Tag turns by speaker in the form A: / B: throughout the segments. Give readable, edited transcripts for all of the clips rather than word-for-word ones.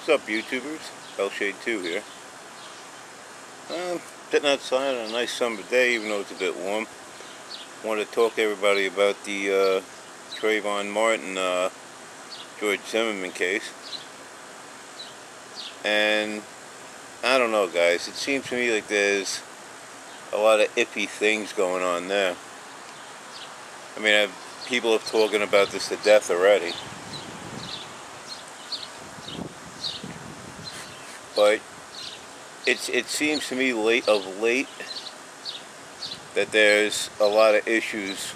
A: What's up, YouTubers? L-Shade2 here. Sitting outside on a nice summer day, even though it's a bit warm. Wanted to talk to everybody about the Trayvon Martin, George Zimmerman case. And I don't know, guys. It seems to me like there's a lot of iffy things going on there. I mean, people have talking about this to death already. But it seems to me of late that there's a lot of issues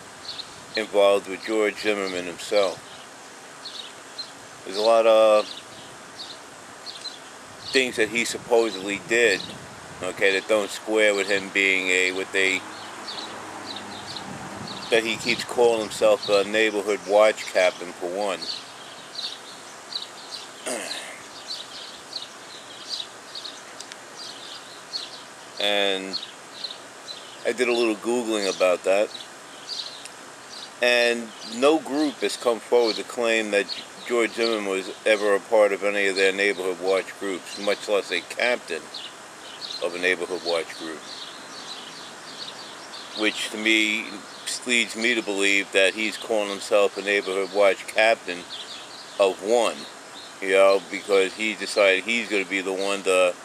A: involved with George Zimmerman himself. There's a lot of things that he supposedly did, okay, that don't square with him being that he keeps calling himself a neighborhood watch captain, for one. And I did a little Googling about that, and no group has come forward to claim that George Zimmerman was ever a part of any of their neighborhood watch groups, much less a captain of a neighborhood watch group. Which to me leads me to believe that he's calling himself a neighborhood watch captain of one, you know, because he decided he's going to be the one to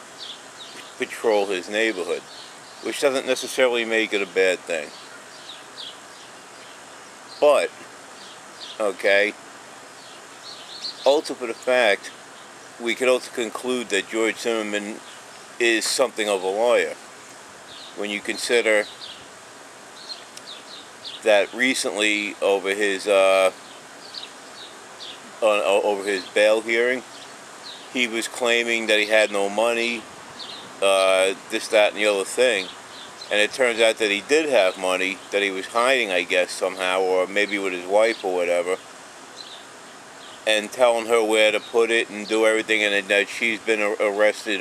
A: patrol his neighborhood, which doesn't necessarily make it a bad thing. But, okay, also for the fact, we could also conclude that George Zimmerman is something of a lawyer. When you consider that recently over his bail hearing, he was claiming that he had no money, this, that, and the other thing. And it turns out that he did have money that he was hiding, I guess, somehow, or maybe with his wife or whatever, and telling her where to put it and do everything, and that she's been arrested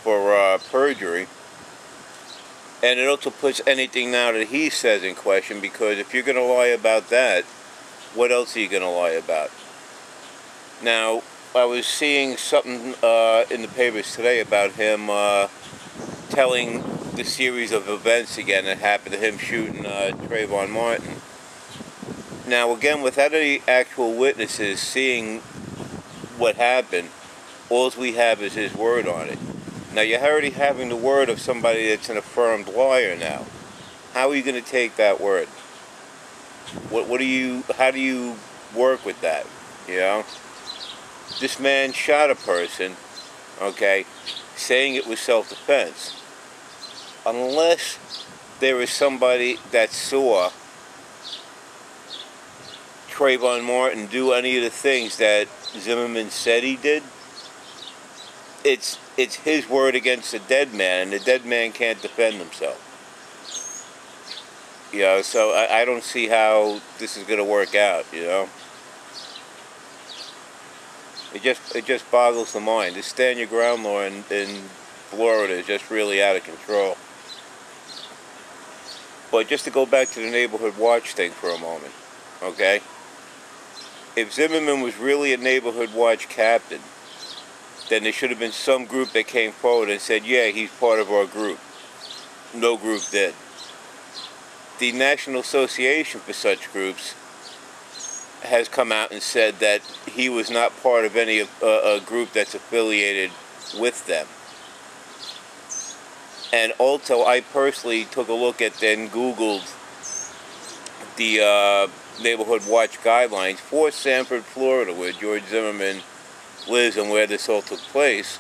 A: for perjury. And it also puts anything now that he says in question, because if you're going to lie about that, what else are you going to lie about? Now, I was seeing something in the papers today about him telling the series of events again that happened to him shooting Trayvon Martin. Now, again, without any actual witnesses seeing what happened, all we have is his word on it. Now, you're already having the word of somebody that's an affirmed liar now. How are you going to take that word? How do you work with that, you know? This man shot a person, okay, saying it was self-defense. Unless there is somebody that saw Trayvon Martin do any of the things that Zimmerman said he did, it's his word against the dead man, and the dead man can't defend himself. You know, so I don't see how this is going to work out, you know. It just boggles the mind. This stand your ground law in Florida is just really out of control. But just to go back to the neighborhood watch thing for a moment, okay? If Zimmerman was really a neighborhood watch captain, then there should have been some group that came forward and said, yeah, he's part of our group. No group did. The National Association for such groups has come out and said that he was not part of any a group that's affiliated with them. And also, I personally took a look at and Googled the neighborhood watch guidelines for Sanford, Florida, where George Zimmerman lives and where this all took place.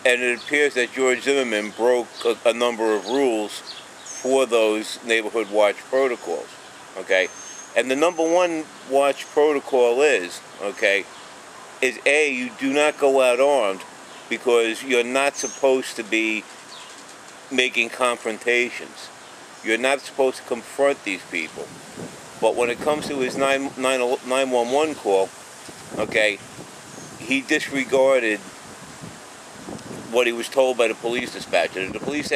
A: And it appears that George Zimmerman broke a number of rules for those neighborhood watch protocols, okay? And the number one watch protocol is, okay, is A, you do not go out armed, because you're not supposed to be making confrontations. You're not supposed to confront these people. But when it comes to his 911 call, okay, he disregarded what he was told by the police dispatcher. The police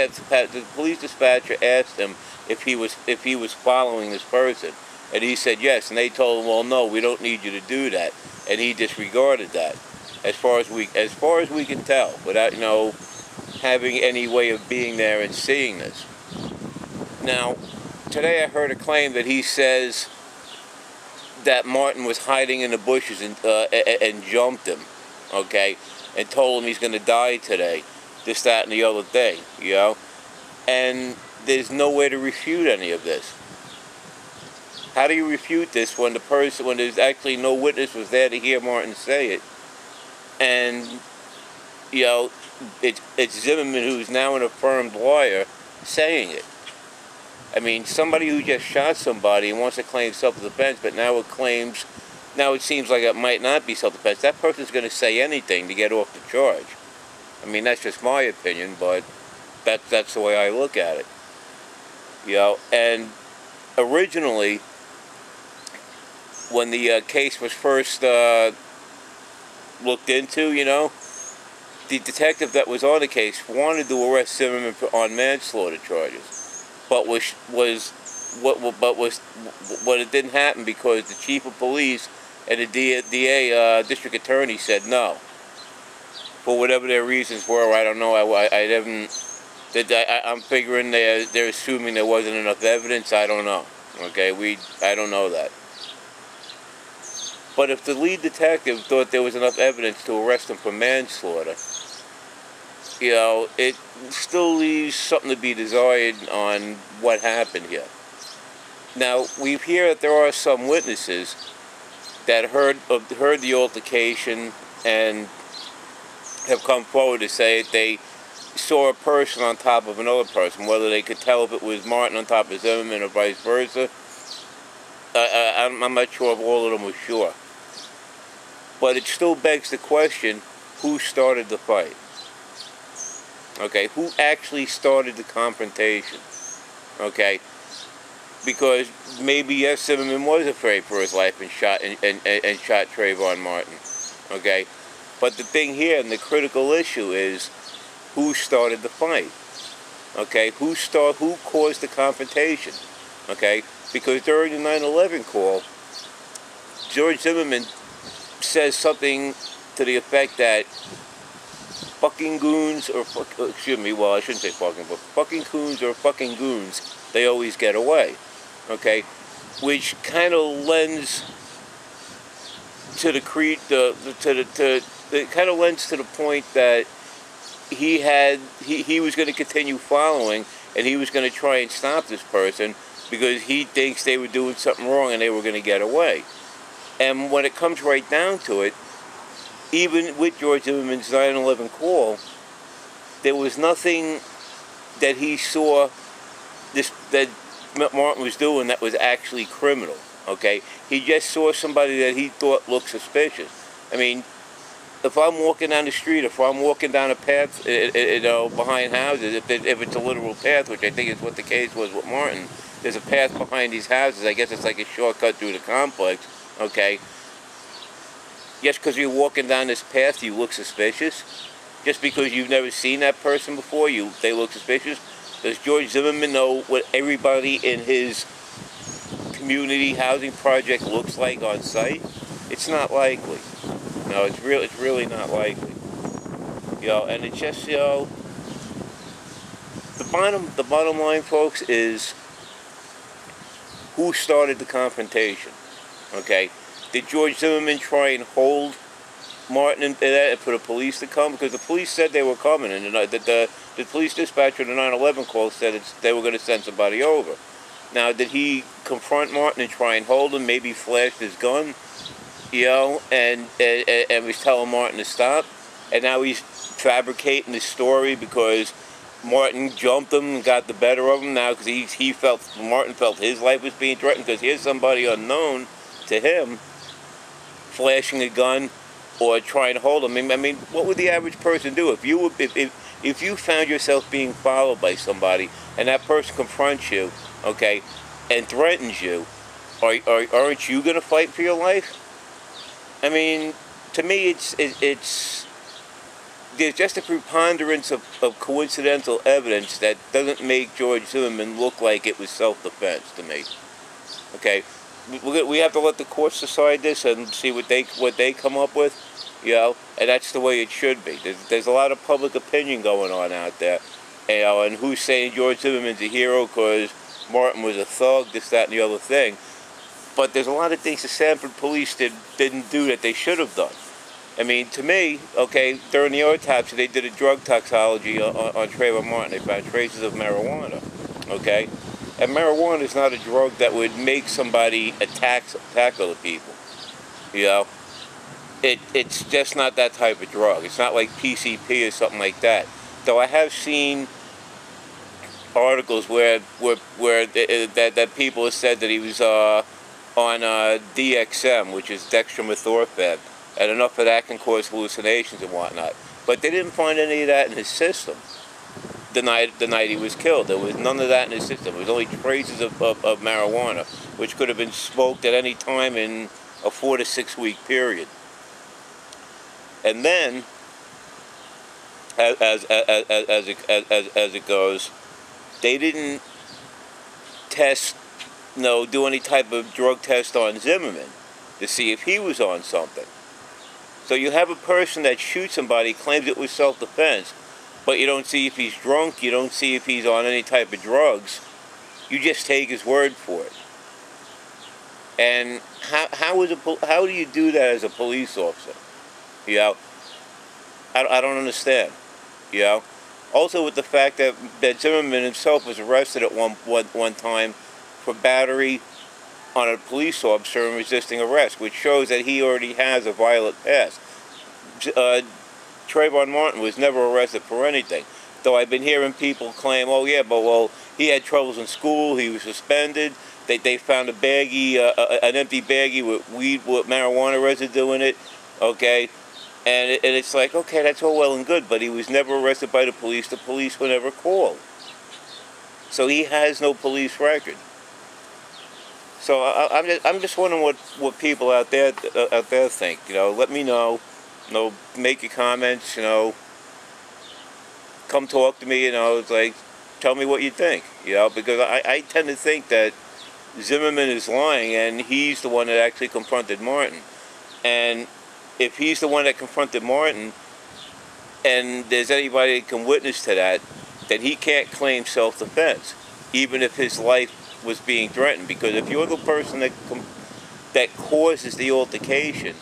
A: dispatcher asked him if he was following this person, and he said yes. And they told him, well, no, we don't need you to do that. and he disregarded that, as far as we can tell, without having any way of being there and seeing this. Now, today I heard a claim that he says that Martin was hiding in the bushes and jumped him, okay, and told him he's going to die today, this, that, and the other thing, and there's no way to refute any of this. How do you refute this when there's actually no witness was there to hear Martin say it, and it's Zimmerman, who's now an affirmed liar, saying it? I mean, somebody who just shot somebody and wants to claim self-defense, but now it seems like it might not be self-defense. That person's going to say anything to get off the charge. I mean, that's just my opinion, but that's the way I look at it. And originally, when the case was first looked into, the detective that was on the case wanted to arrest Zimmerman on manslaughter charges, but it didn't happen because the chief of police and the DA, district attorney, said no. For whatever their reasons were, I don't know. I'm figuring they're assuming there wasn't enough evidence. I don't know. Okay, I don't know that. But if the lead detective thought there was enough evidence to arrest him for manslaughter, it still leaves something to be desired on what happened here. Now, we hear that there are some witnesses that heard the altercation and have come forward to say that they saw a person on top of another person. Whether they could tell if it was Martin on top of Zimmerman or vice versa, I'm not sure if all of them were sure. But it still begs the question, who started the fight? Okay, who actually started the confrontation? Okay, because maybe, yes, Zimmerman was afraid for his life and shot Trayvon Martin. Okay, but the thing here, and the critical issue, is who started the fight? Okay, who caused the confrontation? Okay, because during the 9/11 call, George Zimmerman says something to the effect that fucking goons, or excuse me, well, I shouldn't say fucking, but fucking coons or fucking goons, they always get away. Okay, which kind of lends to it kind of lends to the point that he was going to continue following, and he was going to try and stop this person because he thinks they were doing something wrong and they were going to get away. And when it comes right down to it, even with George Zimmerman's 9/11 call, there was nothing that he saw that Martin was doing that was actually criminal. Okay, he just saw somebody that he thought looked suspicious. I mean, if I'm walking down the street, if I'm walking down a path, behind houses, if it's a literal path, which I think is what the case was with Martin, there's a path behind these houses. I guess it's like a shortcut through the complex. Okay. Just because you're walking down this path, you look suspicious. Just because you've never seen that person before, they look suspicious. Does George Zimmerman know what everybody in his community housing project looks like on site? It's not likely. No, it's really not likely. And it's just, the bottom line, folks, is who started the confrontation? Okay, did George Zimmerman try and hold Martin and for the police to come? Because the police said they were coming, and the police dispatcher in the 9/11 call said they were going to send somebody over. Now, did he confront Martin and try and hold him? Maybe flashed his gun, and was telling Martin to stop. And now he's fabricating this story because Martin jumped him and got the better of him now because Martin felt his life was being threatened because here's somebody unknown to him flashing a gun or trying to hold him. I mean, what would the average person do if you found yourself being followed by somebody and that person confronts you, okay, and threatens you? Aren't you going to fight for your life? I mean, to me, there's just a preponderance of coincidental evidence that doesn't make George Zimmerman look like it was self-defense to me. Okay, we have to let the courts decide this and see what they come up with, you know, and that's the way it should be. There's a lot of public opinion going on out there, you know, and who's saying George Zimmerman's a hero because Martin was a thug, this, that, and the other thing. But there's a lot of things the Sanford police didn't do that they should have done. I mean, to me, okay, during the autopsy, they did a drug toxicology on Trayvon Martin. They found traces of marijuana, okay? And marijuana is not a drug that would make somebody attack other people, you know? It's just not that type of drug. It's not like PCP or something like that. Though I have seen articles where that people have said that he was on DXM, which is dextromethorphan, and enough of that can cause hallucinations and whatnot. But they didn't find any of that in his system the night he was killed. There was none of that in his system. There was only traces of marijuana, which could have been smoked at any time in a 4 to 6 week period. And then, as it goes, they didn't do any type of drug test on Zimmerman to see if he was on something. So you have a person that shoots somebody, claims it was self-defense, but you don't see if he's drunk, you don't see if he's on any type of drugs. You just take his word for it. And how do you do that as a police officer? You know, I don't understand. You know, also with the fact that Zimmerman himself was arrested at one time for battery on a police officer and resisting arrest, which shows that he already has a violent past. Trayvon Martin was never arrested for anything. Though I've been hearing people claim, oh yeah, but well, he had troubles in school, he was suspended, they found a baggie, an empty baggie with marijuana residue in it, okay? And it's like, okay, that's all well and good, but he was never arrested by the police were never called. So he has no police record. So I'm just wondering what people out there think. You know, let me know. You know, make your comments. You know, come talk to me. You know, it's like, tell me what you think. You know, because I tend to think that Zimmerman is lying, and he's the one that actually confronted Martin. And if he's the one that confronted Martin, and there's anybody that can witness to that, then he can't claim self-defense, even if his life was being threatened. Because if you're the person that causes the altercation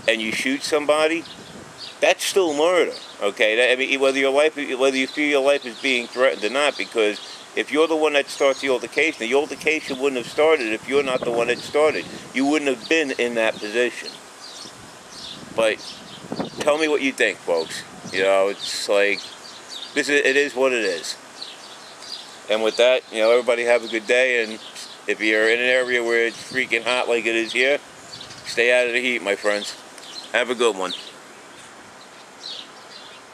A: and you shoot somebody, that's still murder. Okay, I mean, whether you feel your life is being threatened or not, because if you're the one that starts the altercation wouldn't have started if you're not the one that started. You wouldn't have been in that position. But tell me what you think, folks. You know, it's like, it is what it is. And with that, you know, everybody have a good day, and if you're in an area where it's freaking hot like it is here, stay out of the heat, my friends. Have a good one.